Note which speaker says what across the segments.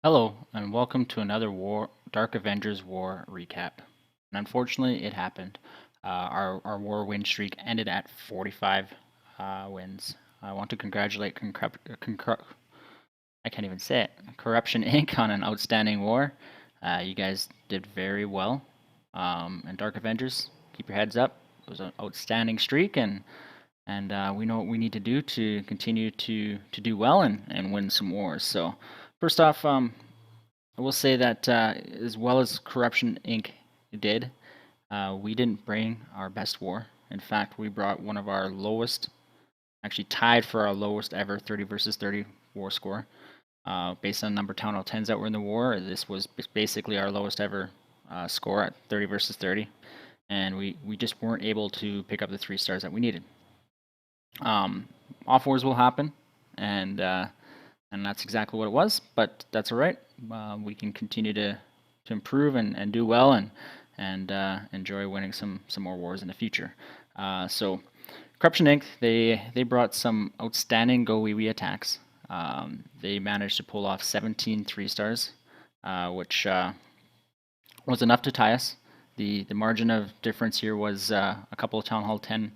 Speaker 1: Hello, and welcome to another Darc Avengers war recap. And unfortunately, it happened. Our war win streak ended at 45 wins. I want to congratulate I can't even say it. Corruption Inc. on an outstanding war. You guys did very well. And Darc Avengers, keep your heads up. It was an outstanding streak, and we know what we need to do to continue to do well and win some wars. So, first off, I will say that as well as Corruption Inc. did, we didn't bring our best war. In fact, we brought one of our lowest, actually tied for our lowest ever 30 versus 30 war score. Based on number of Town Hall 10s that were in the war, this was basically our lowest ever score at 30 versus 30. And we just weren't able to pick up the 3 stars that we needed. Off wars will happen, and that's exactly what it was, but that's all right. We can continue to improve and do well and enjoy winning some more wars in the future. So Corruption Inc. They brought some outstanding GoWeWe attacks. They managed to pull off 17 3-stars, which was enough to tie us. The margin of difference here was a couple of Town Hall 10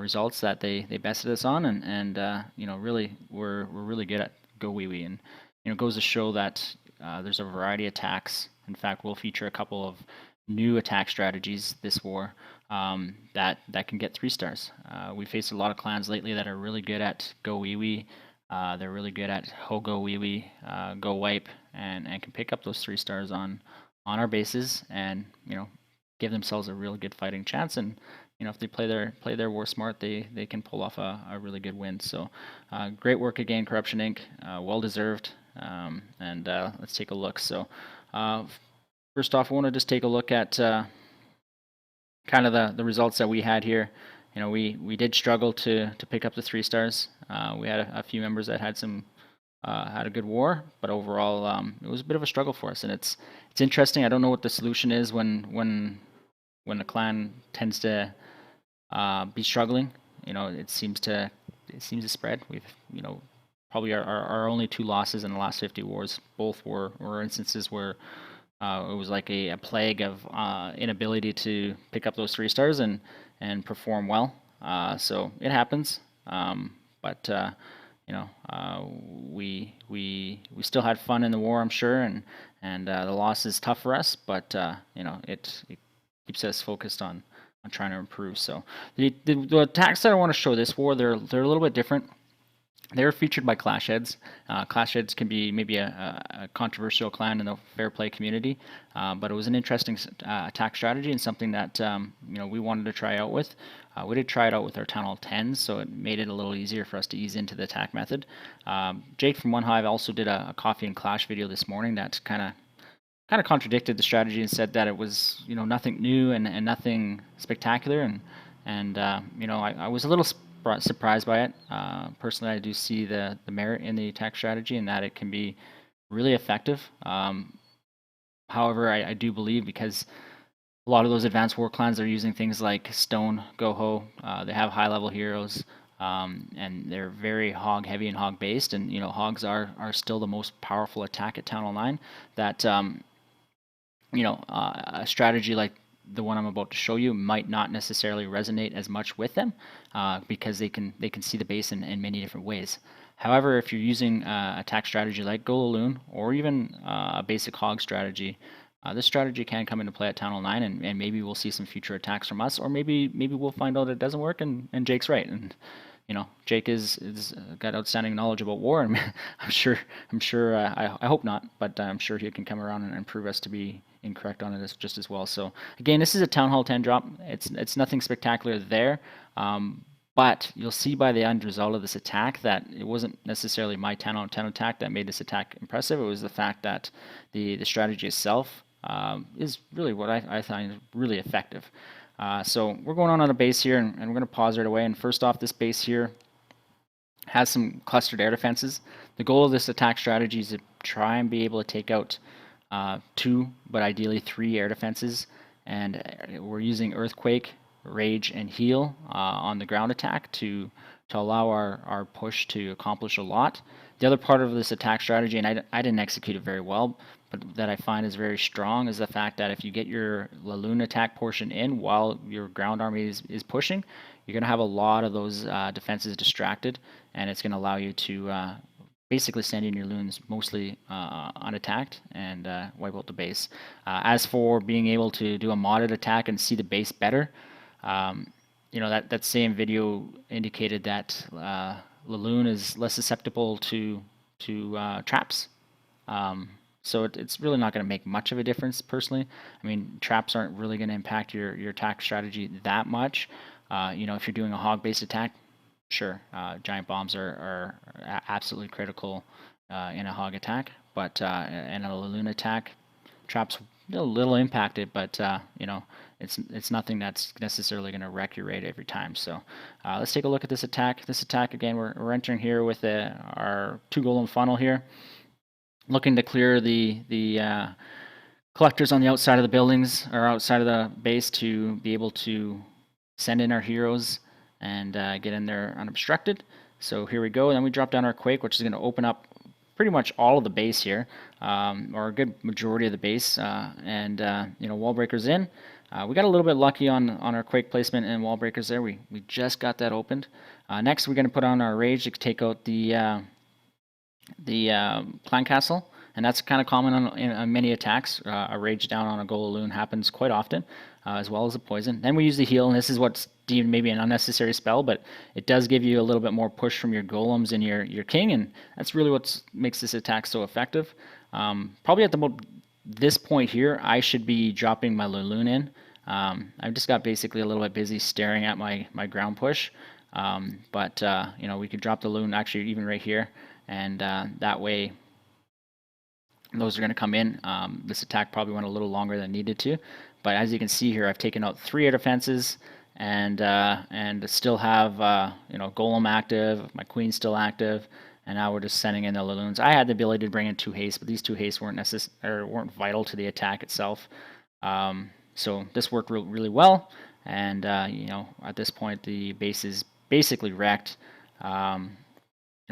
Speaker 1: results that they bested us on, and you know, really we're really good at GoWeWe, and you know, it goes to show that there's a variety of attacks. In fact, we'll feature a couple of new attack strategies this war that can get 3-stars. We faced a lot of clans lately that are really good at GoWeWe. They're really good at GoWeWe, Go Wipe, and can pick up those 3-stars on our bases, and you know, give themselves a really good fighting chance. And you know, if they play their war smart, they can pull off a really good win. So great work again, Corruption Inc. Well deserved. And let's take a look. So first off, I want to just take a look at kind of the results that we had here. You know, we did struggle to pick up the 3-stars. We had a few members that had a good war, but overall it was a bit of a struggle for us. And it's interesting. I don't know what the solution is when a clan tends to be struggling. You know, it seems to spread. We've, you know, probably our only 2 losses in the last 50 wars, both were instances where it was like a plague of inability to pick up those 3-stars and perform well. So it happens, but you know, we still had fun in the war, I'm sure, and the loss is tough for us, but you know, it keeps us focused on trying to improve. So the attacks that I want to show this war, they're a little bit different. They were featured by Clash Heads. Clash Heads can be maybe a controversial clan in the fair play community, but it was an interesting attack strategy and something that you know, we wanted to try out with. We did try it out with our Town Hall 10s, so it made it a little easier for us to ease into the attack method. Jake from One Hive also did a Coffee and Clash video this morning that kind of contradicted the strategy and said that it was, you know, nothing new and nothing spectacular, and you know, I was a little surprised by it. Personally, I do see the merit in the attack strategy and that it can be really effective. However, I do believe, because a lot of those advanced war clans are using things like Stone, GoHo. They have high level heroes, and they're very hog heavy and hog based. And you know, hogs are still the most powerful attack at Town Hall 9. That you know, a strategy like the one I'm about to show you might not necessarily resonate as much with them, because they can see the base in many different ways. However, if you're using attack strategy like Golaloon, or even a basic hog strategy, this strategy can come into play at Town Hall 9, and maybe we'll see some future attacks from us, or maybe we'll find out it doesn't work and Jake's right. And you know, Jake is got outstanding knowledge about war, and I'm sure I hope not, but I'm sure he can come around and prove us to be incorrect on it just as well. So again, this is a Town Hall 10 drop. It's nothing spectacular there, but you'll see by the end result of this attack that it wasn't necessarily my 10 on 10 attack that made this attack impressive. It was the fact that the strategy itself is really what I find really effective. So we're going on a base here, and we're going to pause right away. And first off, this base here has some clustered air defenses. The goal of this attack strategy is to try and be able to take out 2, but ideally 3 air defenses. And we're using Earthquake, Rage, and Heal on the ground attack to allow our push to accomplish a lot. The other part of this attack strategy, and I didn't execute it very well, but that I find is very strong, is the fact that if you get your Laloon attack portion in while your ground army is pushing, you're going to have a lot of those defenses distracted, and it's going to allow you to basically send in your loons mostly unattacked and wipe out the base. As for being able to do a modded attack and see the base better, you know, that same video indicated that Laloon is less susceptible to traps. So it's really not going to make much of a difference personally. I mean, traps aren't really going to impact your attack strategy that much. You know, if you're doing a hog-based attack, sure, giant bombs are absolutely critical in a hog attack, but in a Laloon attack, traps a little impacted, but you know, it's nothing that's necessarily going to wreck your raid every time. So let's take a look at this attack. This attack, again, we're entering here with our 2 golem funnel here, looking to clear the collectors on the outside of the buildings or outside of the base to be able to send in our heroes and get in there unobstructed. So here we go. And then we drop down our Quake, which is going to open up pretty much all of the base here, or a good majority of the base, and you know, wall breakers in. We got a little bit lucky on our Quake placement and wall breakers there. We just got that opened. Next, we're going to put on our Rage to take out the Clan Castle, and that's kind of common on many attacks. A Rage down on a Golaloon happens quite often, as well as a Poison. Then we use the Heal, and this is what's deemed maybe an unnecessary spell, but it does give you a little bit more push from your Golems and your King, and that's really what makes this attack so effective. Probably at this point here, I should be dropping my Laloon in. I've just got basically a little bit busy staring at my ground push, but you know, we could drop the Laloon actually even right here, and that way those are going to come in. This attack probably went a little longer than needed to, but as you can see here, I've taken out 3 air defenses, and still have you know, Golem active, my Queen still active, and now we're just sending in the Laloons. I had the ability to bring in 2 haste, but these 2 haste weren't vital to the attack itself. So this worked really well, and you know, at this point the base is basically wrecked. You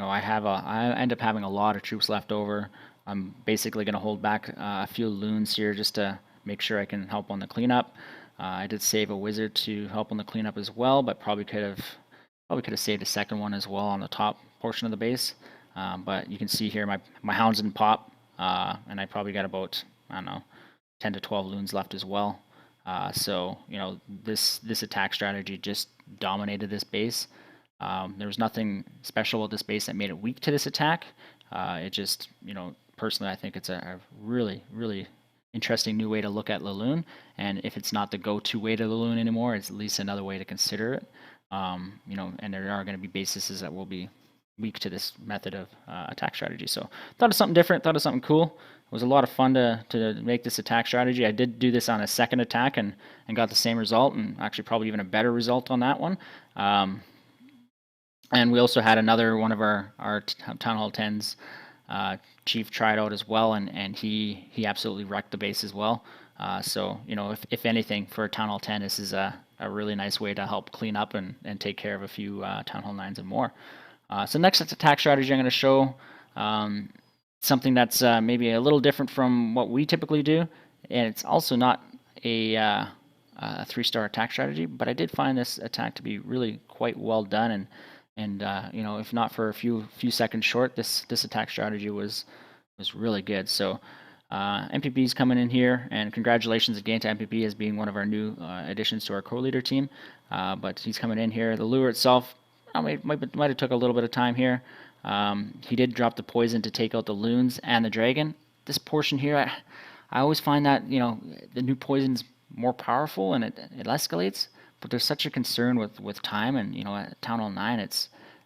Speaker 1: know, I end up having a lot of troops left over. I'm basically going to hold back a few loons here just to make sure I can help on the cleanup. I did save a wizard to help on the cleanup as well, but probably could have saved a second one as well on the top portion of the base. But you can see here my hounds didn't pop, and I probably got about, I don't know, 10 to 12 loons left as well. So you know, this attack strategy just dominated this base. There was nothing special about this base that made it weak to this attack. It just, you know, personally, I think it's a really interesting new way to look at Laloon, and if it's not the go-to way to Laloon anymore, it's at least another way to consider it. You know, and there are going to be bases that will be weak to this method of attack strategy. So thought of something different, thought of something cool. It was a lot of fun to make this attack strategy. I did do this on a second attack and got the same result, and actually probably even a better result on that one. And we also had another one of our Town Hall 10s Chief tried out as well, and he absolutely wrecked the base as well. So you know, if anything, for a Town Hall 10, this is a really nice way to help clean up and take care of a few Town Hall 9s and more. So next attack strategy I'm going to show, something that's maybe a little different from what we typically do, and it's also not a 3-star attack strategy, but I did find this attack to be really quite well done, and you know, if not for a few seconds short, this attack strategy was really good. So MPB's coming in here, and congratulations again to MPB as being one of our new additions to our co-leader team. But he's coming in here. The lure itself might have took a little bit of time here. He did drop the poison to take out the loons and the dragon. This portion here, I always find that, you know, the new poison's more powerful and it escalates, but there's such a concern with time, and you know, at Town Hall 9,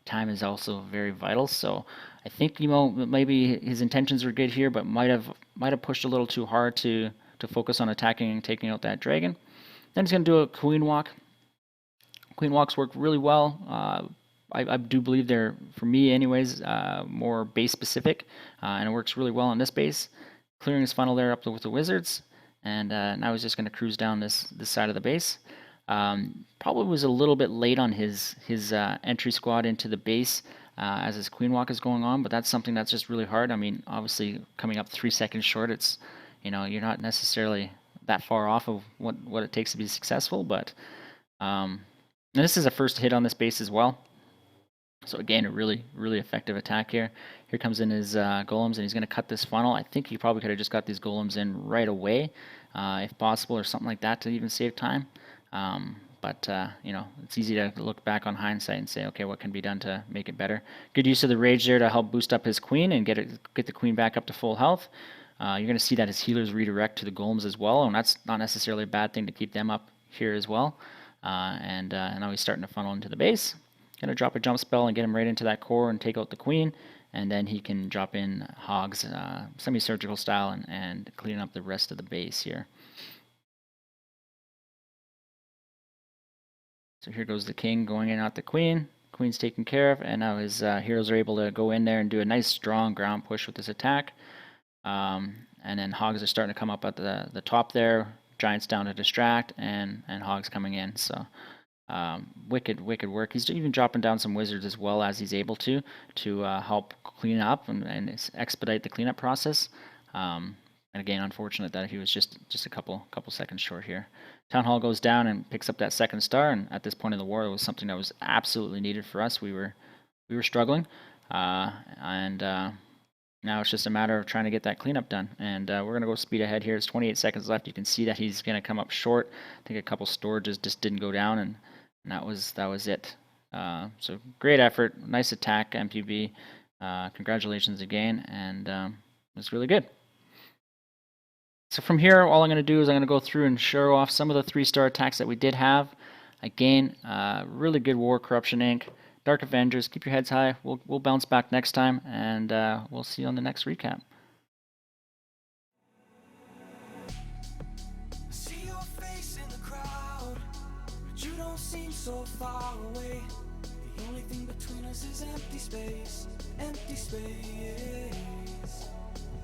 Speaker 1: time is also very vital. So I think, you know, maybe his intentions were good here, but might have pushed a little too hard to focus on attacking and taking out that dragon. Then he's going to do a Queen Walk. Queen Walks work really well. I do believe they're, for me anyways, more base specific, and it works really well on this base. Clearing his funnel there up with the wizards, and now he's just going to cruise down this side of the base. Probably was a little bit late on his entry squad into the base. as his queen walk is going on, but that's something that's just really hard. I mean, obviously coming up 3 seconds short, it's, you know, you're not necessarily that far off of what it takes to be successful, but and this is a first hit on this base as well. So again, a really, really effective attack here. Here comes in his golems, and he's going to cut this funnel. I think he probably could have just got these golems in right away, if possible, or something like that to even save time. But you know, it's easy to look back on hindsight and say, okay, what can be done to make it better? Good use of the rage there to help boost up his queen and get the queen back up to full health. You're going to see that his healers redirect to the golems as well, and that's not necessarily a bad thing to keep them up here as well. And now he's starting to funnel into the base. Going to drop a jump spell and get him right into that core and take out the queen, and then he can drop in Hogs semi-surgical style and clean up the rest of the base here. So here goes the king going in at the queen. Queen's taken care of, and now his heroes are able to go in there and do a nice strong ground push with this attack. And then Hogs are starting to come up at the top there. Giants down to distract, and Hogs coming in. So wicked work. He's even dropping down some wizards as well as he's able to help clean up and expedite the cleanup process. And again, unfortunate that he was just a couple seconds short here. Town Hall goes down and picks up that second star, and at this point in the war, it was something that was absolutely needed for us. We were struggling, and now it's just a matter of trying to get that cleanup done. And we're going to go speed ahead here. It's 28 seconds left. You can see that he's going to come up short. I think a couple storages just didn't go down, and that was it. So great effort. Nice attack, MPB. Congratulations again, and it was really good. So from here, all I'm going to do is I'm going to go through and show off some of the 3-star attacks that we did have. Again, really good war, Corruption Inc., Darc Avengers. Keep your heads high. We'll bounce back next time, and we'll see you on the next recap.
Speaker 2: See your face in the crowd, but you don't seem so far away. The only thing between us is empty space, empty space.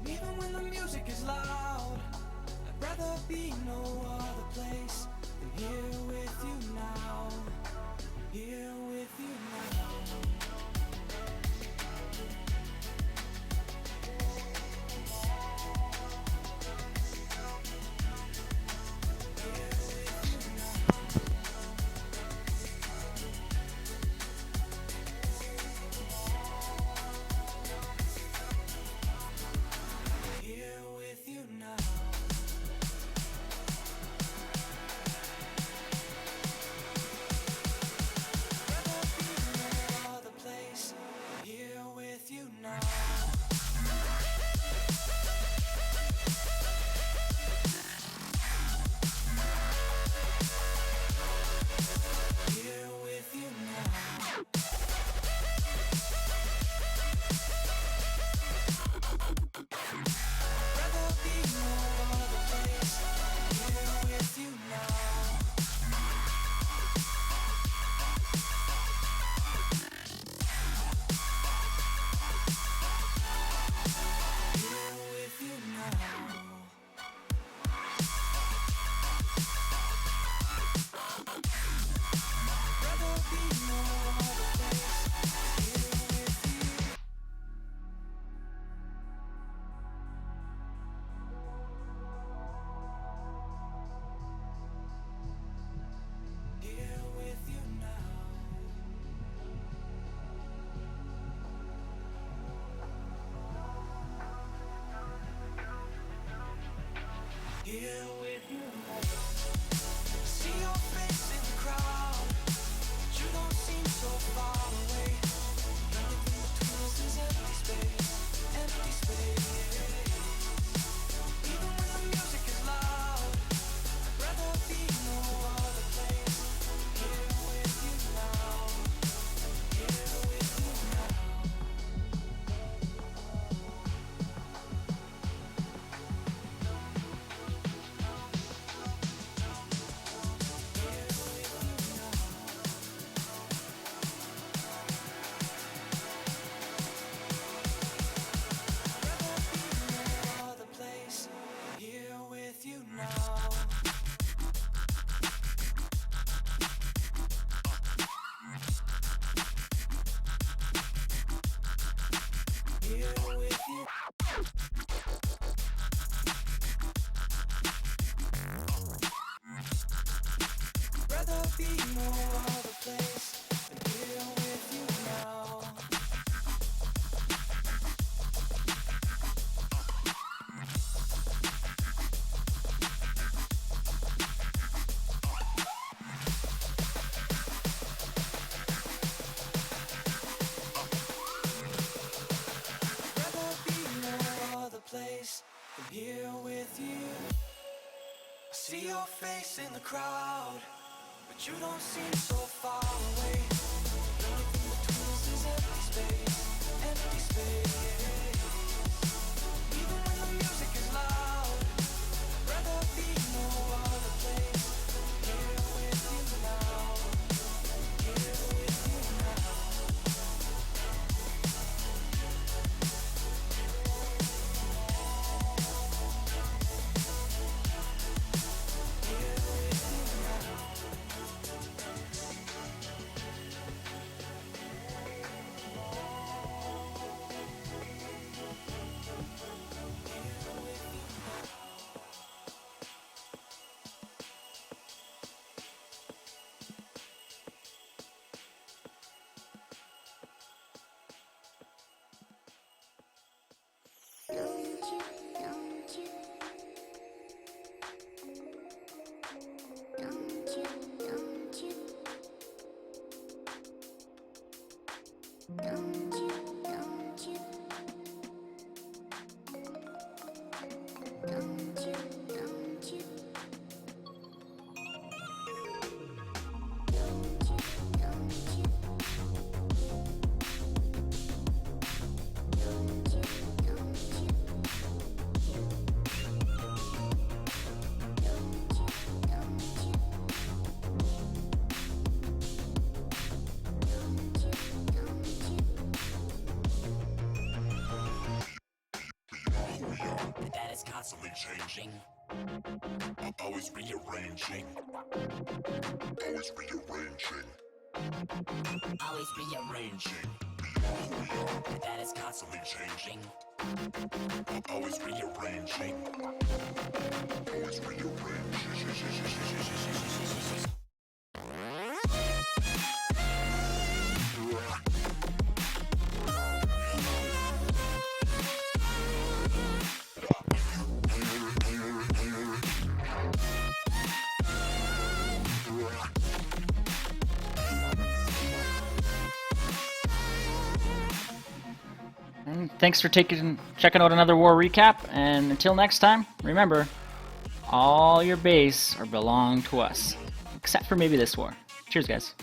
Speaker 2: Even when the music is loud, I'd rather be no other place than here with you now, here with you now. Here with you now. See your face in the crowd, but you don't seem so far away. The only thing between us is empty space, empty space. Even when the music is loud, I'd rather be no other place. Here with you now, here with you now. be no other place than here with you now. Rather be no other place than here with you. I see your face in the crowd, but you don't seem so far away. Nothing between us is empty space, empty space. Even when the music is loud, I'd rather be no other place. Here with you now, here with you now. Here with you now.
Speaker 3: That is constantly changing, always rearranging, always rearranging, always rearranging. That is constantly changing, always rearranging, always rearranging.
Speaker 1: And thanks for checking out another war recap. And until next time, remember, all your base are belong to us, except for maybe this war. Cheers, guys.